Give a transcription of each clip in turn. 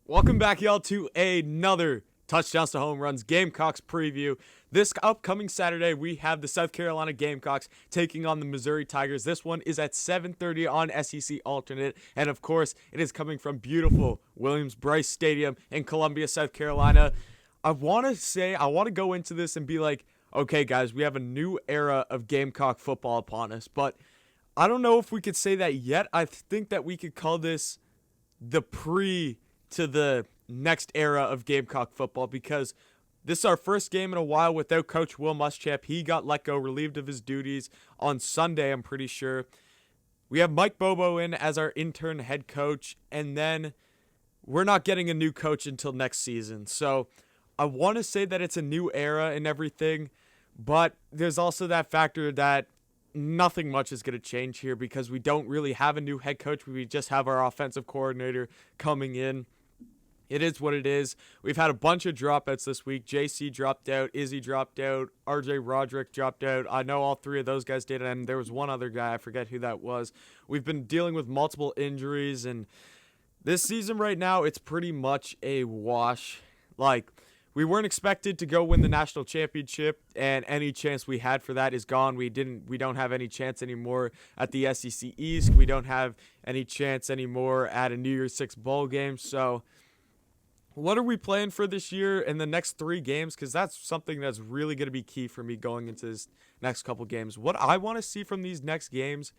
Welcome back, y'all, to another Touchdowns to Home Runs Gamecocks preview. This upcoming Saturday, we have the South Carolina Gamecocks taking on the Missouri Tigers. This one is at 7:30 on SEC Alternate, and of course, it is coming from beautiful Williams-Brice Stadium in Columbia, South Carolina. I want to go into this and be like, okay, guys, we have a new era of Gamecock football upon us, but I don't know if we could say that yet. I think that we could call this the to the next era of Gamecock football, because this is our first game in a while without Coach Will Muschamp. He got let go, relieved of his duties on Sunday, I'm pretty sure. We have Mike Bobo in as our intern head coach, and then we're not getting a new coach until next season. So I want to say that it's a new era and everything, but there's also that factor that nothing much is going to change here because we don't really have a new head coach. We just have our offensive coordinator coming in. It is what it is. We've had a bunch of dropouts this week. JC dropped out. Izzy dropped out. RJ Roderick dropped out. I know all three of those guys did, and there was one other guy. I forget who that was. We've been dealing with multiple injuries, and this season right now, it's pretty much a wash. Like, we weren't expected to go win the national championship, and any chance we had for that is gone. We don't have any chance anymore at the SEC East. We don't have any chance anymore at a New Year's Six bowl game. So what are we playing for this year in the next 3 games? Because that's something that's really going to be key for me going into this next couple games. What I want to see from these next games,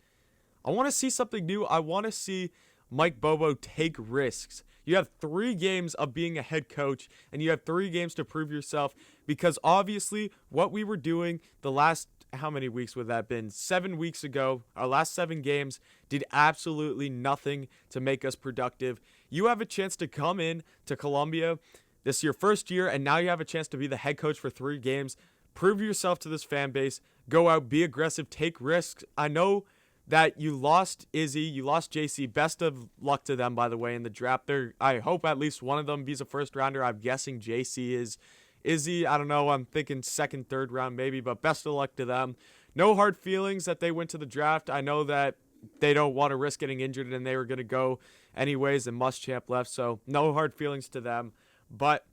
I want to see something new. I want to see Mike Bobo take risks. You have 3 games of being a head coach, and you have 3 games to prove yourself, because obviously what we were doing the last, how many weeks would that have been? 7 weeks ago, our last 7 games did absolutely nothing to make us productive. You have a chance to come in to Columbia. This is your first year, and now you have a chance to be the head coach for 3 games. Prove yourself to this fan base. Go out, be aggressive, take risks. I know that you lost Izzy, you lost JC. Best of luck to them, by the way, in the draft. I hope at least one of them be a first rounder. I'm guessing JC is. Izzy, I don't know, I'm thinking second, third round maybe, but best of luck to them. No hard feelings that they went to the draft. I know that they don't want to risk getting injured, and they were going to go anyways, and Muschamp left, so no hard feelings to them. But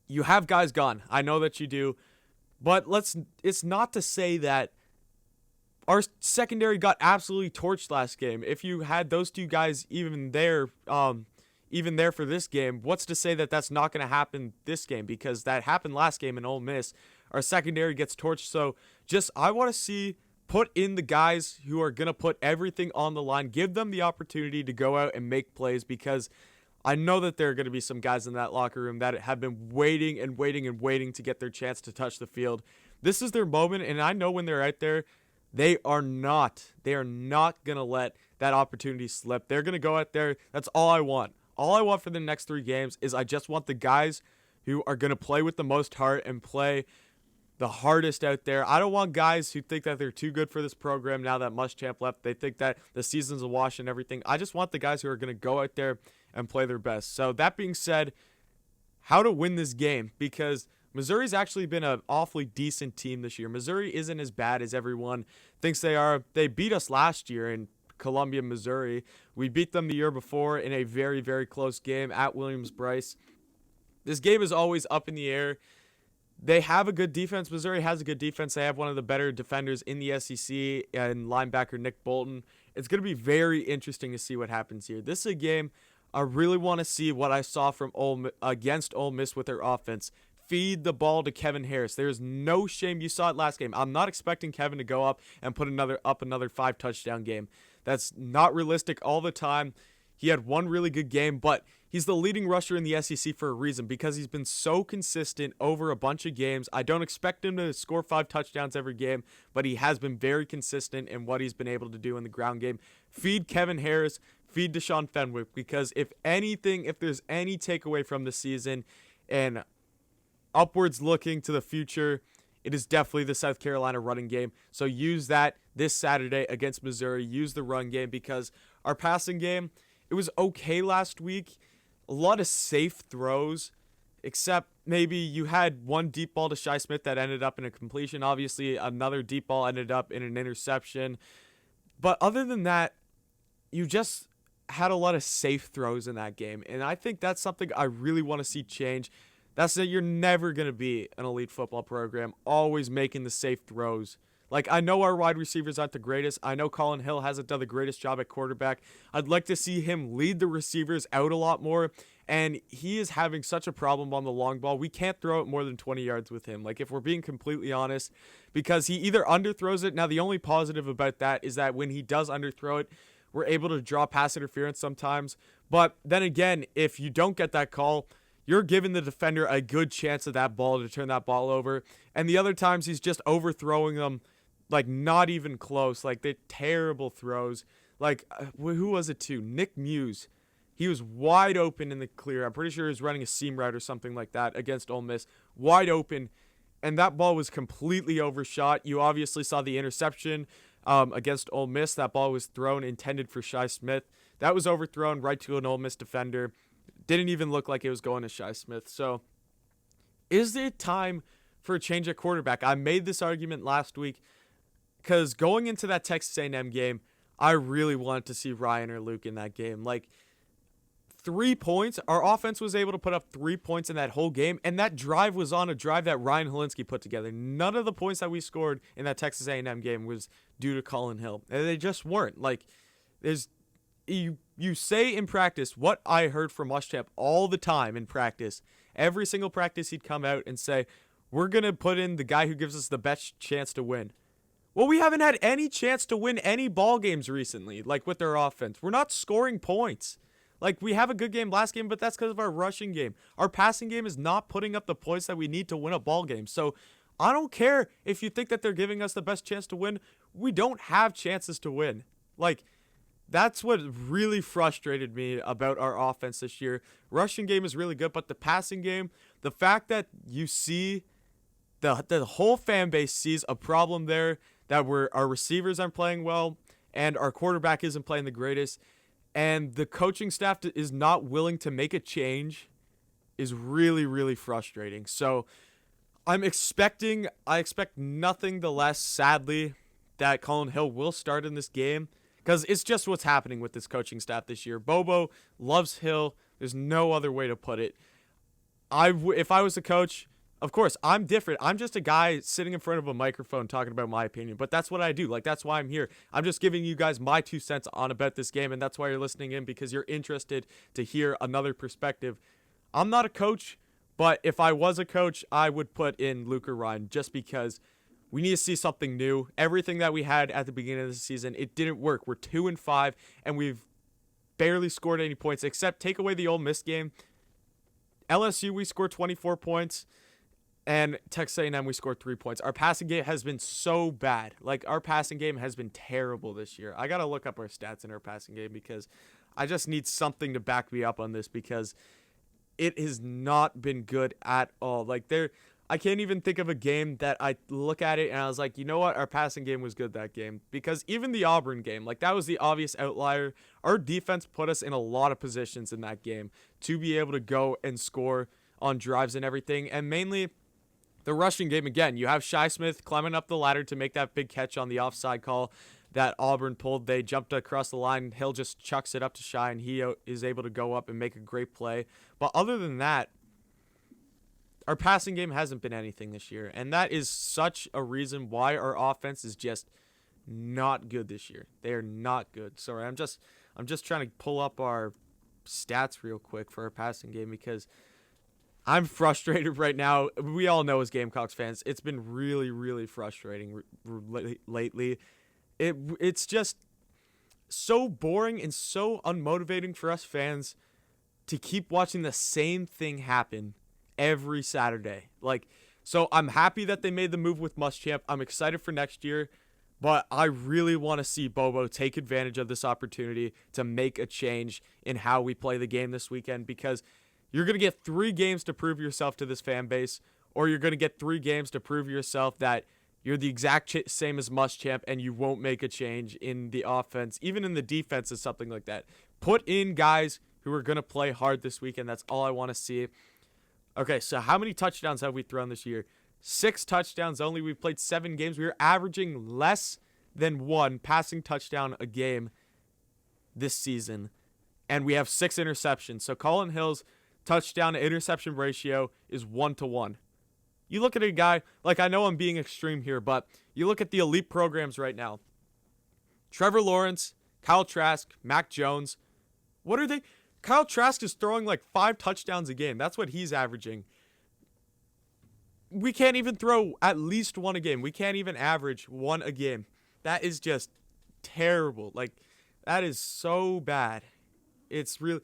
you have guys gone. I know that you do. But it's not to say that our secondary got absolutely torched last game. If you had those 2 guys even there for this game, what's to say that that's not going to happen this game? Because that happened last game in Ole Miss. Our secondary gets torched. So I want to see, put in the guys who are going to put everything on the line. Give them the opportunity to go out and make plays, because I know that there are going to be some guys in that locker room that have been waiting to get their chance to touch the field. This is their moment, and I know when they're out there, they are not going to let that opportunity slip. They're going to go out there. That's all I want. All I want for the next 3 games is I just want the guys who are going to play with the most heart and play the hardest out there. I don't want guys who think that they're too good for this program now that Muschamp left. They think that the season's a wash and everything. I just want the guys who are going to go out there and play their best. So that being said, how to win this game, because Missouri's actually been an awfully decent team this year. Missouri isn't as bad as everyone thinks they are. They beat us last year in Columbia, Missouri. We beat them the year before in a very, very close game at Williams-Brice. This game is always up in the air. They have a good defense. Missouri has a good defense. They have one of the better defenders in the SEC and linebacker Nick Bolton. It's going to be very interesting to see what happens here. This is a game I really want to see what I saw from against Ole Miss with their offense. Feed the ball to Kevin Harris. There's no shame. You saw it last game. I'm not expecting Kevin to go up and put another 5 touchdown game. That's not realistic all the time. He had one really good game, but he's the leading rusher in the SEC for a reason, because he's been so consistent over a bunch of games. I don't expect him to score 5 touchdowns every game, but he has been very consistent in what he's been able to do in the ground game. Feed Kevin Harris, feed Deshaun Fenwick, because if there's any takeaway from the season and upwards looking to the future, it is definitely the South Carolina running game. So use that this Saturday against Missouri. Use the run game, because our passing game, it was okay last week. A lot of safe throws, except maybe you had one deep ball to Shi Smith that ended up in a completion. Obviously, another deep ball ended up in an interception. But other than that, you just had a lot of safe throws in that game, and I think that's something I really want to see change. That's that you're never going to be an elite football program, always making the safe throws. Like, I know our wide receivers aren't the greatest. I know Colin Hill hasn't done the greatest job at quarterback. I'd like to see him lead the receivers out a lot more, and he is having such a problem on the long ball. We can't throw it more than 20 yards with him, like, if we're being completely honest, because he either underthrows it. Now, the only positive about that is that when he does underthrow it, we're able to draw pass interference sometimes. But then again, if you don't get that call, you're giving the defender a good chance of that ball to turn that ball over. And the other times he's just overthrowing them, like, not even close. Like, they're terrible throws. Like, who was it to? Nick Muse. He was wide open in the clear. I'm pretty sure he was running a seam route or something like that against Ole Miss. Wide open. And that ball was completely overshot. You obviously saw the interception against Ole Miss. That ball was thrown, intended for Shi Smith. That was overthrown right to an Ole Miss defender. Didn't even look like it was going to Shi Smith. So, is it time for a change at quarterback? I made this argument last week because going into that Texas A&M game, I really wanted to see Ryan or Luke in that game. Like, 3 points. Our offense was able to put up 3 points in that whole game, and that drive was on a drive that Ryan Helinski put together. None of the points that we scored in that Texas A&M game was due to Colin Hill. And they just weren't. Like, you say in practice what I heard from Muschamp all the time in practice. Every single practice he'd come out and say, we're going to put in the guy who gives us the best chance to win. Well, we haven't had any chance to win any ball games recently, like with their offense. We're not scoring points. Like, we have a good game last game, but that's because of our rushing game. Our passing game is not putting up the points that we need to win a ball game. So I don't care if you think that they're giving us the best chance to win. We don't have chances to win. Like, that's what really frustrated me about our offense this year. Rushing game is really good, but the passing game, the fact that you see the whole fan base sees a problem there, that our receivers aren't playing well and our quarterback isn't playing the greatest, and the coaching staff is not willing to make a change, is really, really frustrating. So I expect nothing the less, sadly, that Colin Hill will start in this game, because it's just what's happening with this coaching staff this year. Bobo loves Hill. There's no other way to put it. If I was a coach, of course, I'm different. I'm just a guy sitting in front of a microphone talking about my opinion, but that's what I do. Like, that's why I'm here. I'm just giving you guys my 2 cents on about this game, and that's why you're listening in, because you're interested to hear another perspective. I'm not a coach, but if I was a coach, I would put in Luke or Ryan, just because we need to see something new. Everything that we had at the beginning of the season, it didn't work. We're 2-5, and we've barely scored any points, except take away the Ole Miss game. LSU, we scored 24 points. And Texas A&M, we scored 3 points. Our passing game has been so bad. Like, our passing game has been terrible this year. I got to look up our stats in our passing game, because I just need something to back me up on this, because it has not been good at all. Like, I can't even think of a game that I look at it and I was like, you know what? Our passing game was good that game. Because even the Auburn game, like, that was the obvious outlier. Our defense put us in a lot of positions in that game to be able to go and score on drives and everything. And mainly the rushing game, again, you have Shi Smith climbing up the ladder to make that big catch on the offside call that Auburn pulled. They jumped across the line. Hill just chucks it up to Shi, and he is able to go up and make a great play. But other than that, our passing game hasn't been anything this year, and that is such a reason why our offense is just not good this year. They are not good. Sorry, I'm just trying to pull up our stats real quick for our passing game, because I'm frustrated right now. We all know as Gamecocks fans, it's been really, really frustrating lately. It's just so boring and so unmotivating for us fans to keep watching the same thing happen every Saturday. Like, so I'm happy that they made the move with Muschamp. I'm excited for next year, but I really want to see Bobo take advantage of this opportunity to make a change in how we play the game this weekend, because you're going to get 3 games to prove yourself to this fan base, or you're going to get 3 games to prove yourself that you're the exact same as Muschamp and you won't make a change in the offense, even in the defense, is something like that. Put in guys who are going to play hard this weekend. That's all I want to see. Okay, so how many touchdowns have we thrown this year? 6 touchdowns only. We've played 7 games. We are averaging less than 1 passing touchdown a game this season. and we have 6 interceptions. So Colin Hill's touchdown to interception ratio is 1-to-1. You look at a guy, like I know I'm being extreme here, but you look at the elite programs right now. Trevor Lawrence, Kyle Trask, Mac Jones. What are they? Kyle Trask is throwing like 5 touchdowns a game. That's what he's averaging. We can't even throw at least 1 a game. We can't even average 1 a game. That is just terrible. Like, that is so bad. It's really...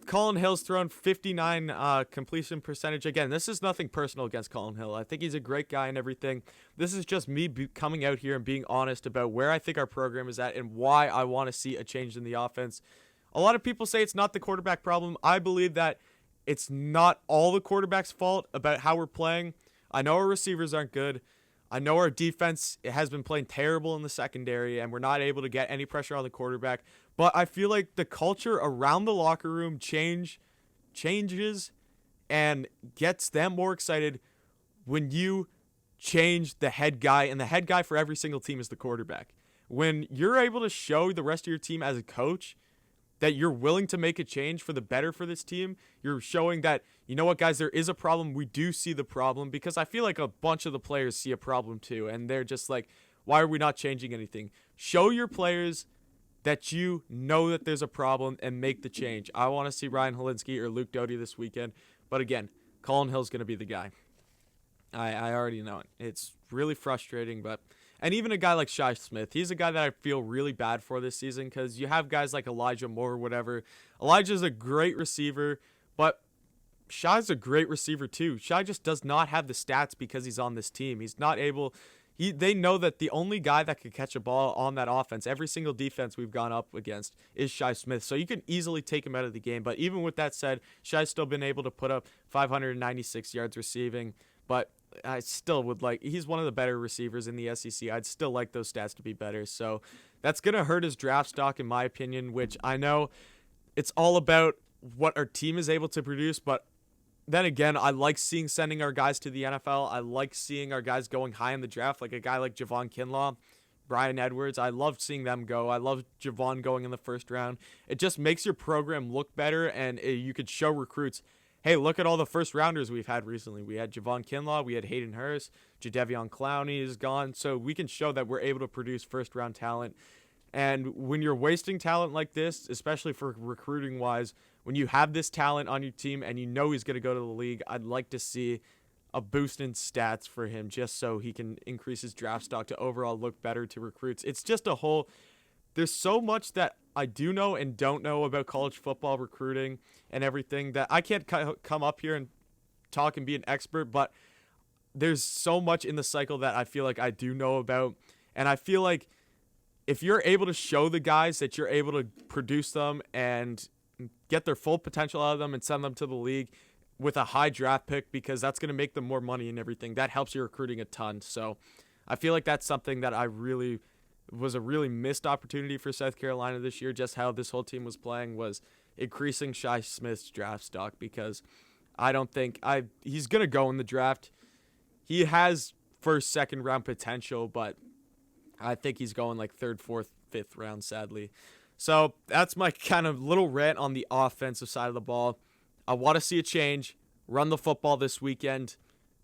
Colin Hill's thrown 59 completion percentage. Again, this is nothing personal against Colin Hill. I think he's a great guy and everything. This is just me coming out here and being honest about where I think our program is at and why I want to see a change in the offense. A lot of people say it's not the quarterback problem. I believe that it's not all the quarterback's fault about how we're playing. I know our receivers aren't good. I know our defense has been playing terrible in the secondary, and we're not able to get any pressure on the quarterback. But I feel like the culture around the locker room changes and gets them more excited when you change the head guy, and the head guy for every single team is the quarterback. When you're able to show the rest of your team as a coach that you're willing to make a change for the better for this team, you're showing that, you know what, guys, there is a problem. We do see the problem, because I feel like a bunch of the players see a problem too, and they're just like, why are we not changing anything? Show your players that you know that there's a problem and make the change. I want to see Ryan Helinski or Luke Doty this weekend, but again, Colin Hill's going to be the guy. I already know it. It's really frustrating, and even a guy like Shi Smith, he's a guy that I feel really bad for this season, because you have guys like Elijah Moore or whatever. Elijah's a great receiver, but Shi's a great receiver too. Shi just does not have the stats because he's on this team. He's not able... They know that the only guy that could catch a ball on that offense, every single defense we've gone up against, is Shi Smith. So you can easily take him out of the game. But even with that said, Shi's still been able to put up 596 yards receiving. But I still would like... He's one of the better receivers in the SEC. I'd still like those stats to be better. So that's going to hurt his draft stock, in my opinion, which I know it's all about what our team is able to produce. But then again, I like sending our guys to the NFL. I like seeing our guys going high in the draft, like a guy like Javon Kinlaw, Brian Edwards. I love seeing them go. I love Javon going in the first round. It just makes your program look better, and you could show recruits, hey, look at all the first rounders we've had recently. We had Javon Kinlaw, we had Hayden Hurst, Jadeveon Clowney is gone. So we can show that we're able to produce first round talent. And when you're wasting talent like this, especially for recruiting wise, when you have this talent on your team and you know he's going to go to the league, I'd like to see a boost in stats for him just so he can increase his draft stock to overall look better to recruits. It's just a whole... There's so much that I do know and don't know about college football recruiting and everything that I can't come up here and talk and be an expert, but there's so much in the cycle that I feel like I do know about. And I feel like if you're able to show the guys that you're able to produce them and get their full potential out of them and send them to the league with a high draft pick, because that's going to make them more money and everything, that helps your recruiting a ton. So I feel like that's something that was a really missed opportunity for South Carolina this year. Just how this whole team was playing was increasing Shi Smith's draft stock, because I don't think he's going to go in the draft. He has first, second round potential, but I think he's going like third, fourth, fifth round, sadly. So that's my kind of little rant on the offensive side of the ball. I want to see a change. Run the football this weekend.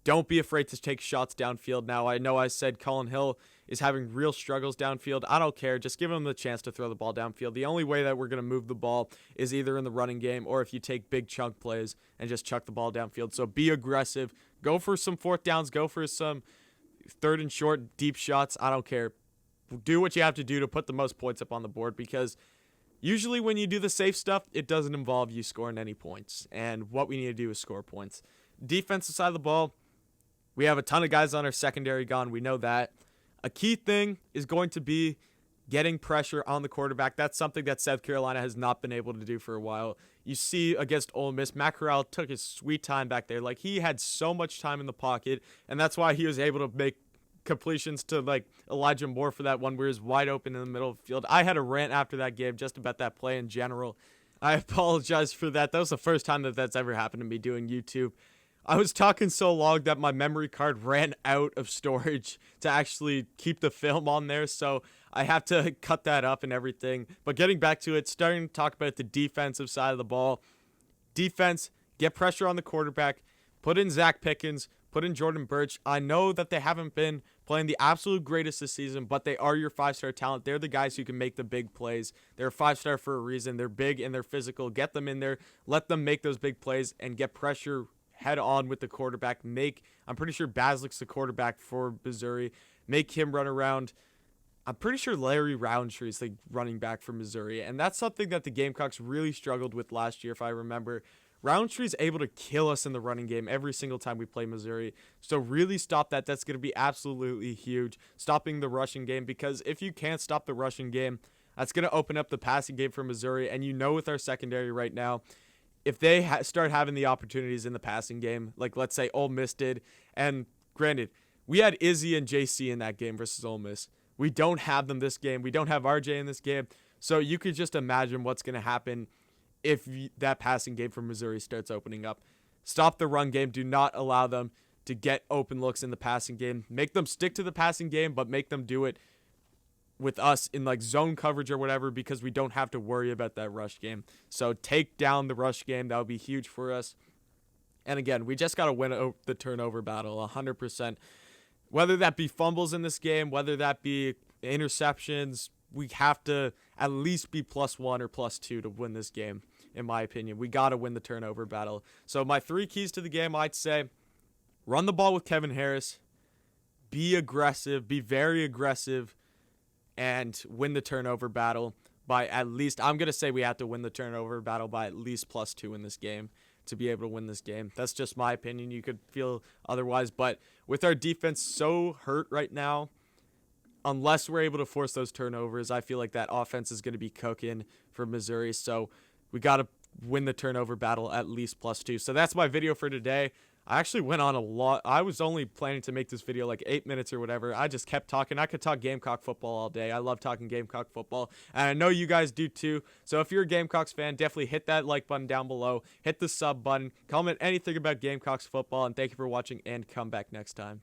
Don't be afraid to take shots downfield. Now, I know I said Colin Hill is having real struggles downfield. I don't care. Just give him the chance to throw the ball downfield. The only way that we're going to move the ball is either in the running game or if you take big chunk plays and just chuck the ball downfield. So be aggressive. Go for some fourth downs. Go for some third and short deep shots. I don't care. Do what you have to do to put the most points up on the board, because usually when you do the safe stuff, it doesn't involve you scoring any points. And what we need to do is score points. Defensive side of the ball, we have a ton of guys on our secondary gone. We know that. A key thing is going to be getting pressure on the quarterback. That's something that South Carolina has not been able to do for a while. You see against Ole Miss, Matt Corral took his sweet time back there. Like, he had so much time in the pocket, and that's why he was able to make completions to like Elijah Moore for that one where he was wide open in the middle of the field. I had a rant after that game just about that play in general. I apologize for that. That was the first time that's ever happened to me doing YouTube. I was talking so long that my memory card ran out of storage to actually keep the film on there. So I have to cut that up and everything. But getting back to it, starting to talk about the defensive side of the ball. Defense, get pressure on the quarterback. Put in Zach Pickens. Put in Jordan Birch. I know that they haven't been playing the absolute greatest this season, but they are your 5-star talent. They're the guys who can make the big plays. They're a 5-star for a reason. They're big and they're physical. Get them in there. Let them make those big plays and get pressure head on with the quarterback. I'm pretty sure Baslick's the quarterback for Missouri. Make him run around. I'm pretty sure Larry Roundtree's the running back for Missouri, and that's something that the Gamecocks really struggled with last year, if I remember. Roundtree's able to kill us in the running game every single time we play Missouri. So really stop that. That's going to be absolutely huge. Stopping the rushing game, because if you can't stop the rushing game, that's going to open up the passing game for Missouri. And you know with our secondary right now, if they start having the opportunities in the passing game, like let's say Ole Miss did, and granted, we had Izzy and JC in that game versus Ole Miss. We don't have them this game. We don't have RJ in this game. So you could just imagine what's going to happen if that passing game for Missouri starts opening up. Stop the run game. Do not allow them to get open looks in the passing game. Make them stick to the passing game, but make them do it with us in like zone coverage or whatever, because we don't have to worry about that rush game. So take down the rush game. That would be huge for us. And again, we just got to win the turnover battle 100%. Whether that be fumbles in this game, whether that be interceptions, we have to at least be +1 or +2 to win this game. In my opinion, we got to win the turnover battle. So my 3 keys to the game, I'd say, run the ball with Kevin Harris, be aggressive, be very aggressive, and win the turnover battle by at least, I'm going to say we have to win the turnover battle by at least +2 in this game to be able to win this game. That's just my opinion. You could feel otherwise, but with our defense so hurt right now, unless we're able to force those turnovers, I feel like that offense is going to be cooking for Missouri. So we got to win the turnover battle at least +2. So that's my video for today. I actually went on a lot. I was only planning to make this video like 8 minutes or whatever. I just kept talking. I could talk Gamecock football all day. I love talking Gamecock football, and I know you guys do too. So if you're a Gamecocks fan, definitely hit that like button down below. Hit the sub button. Comment anything about Gamecocks football, and thank you for watching, and come back next time.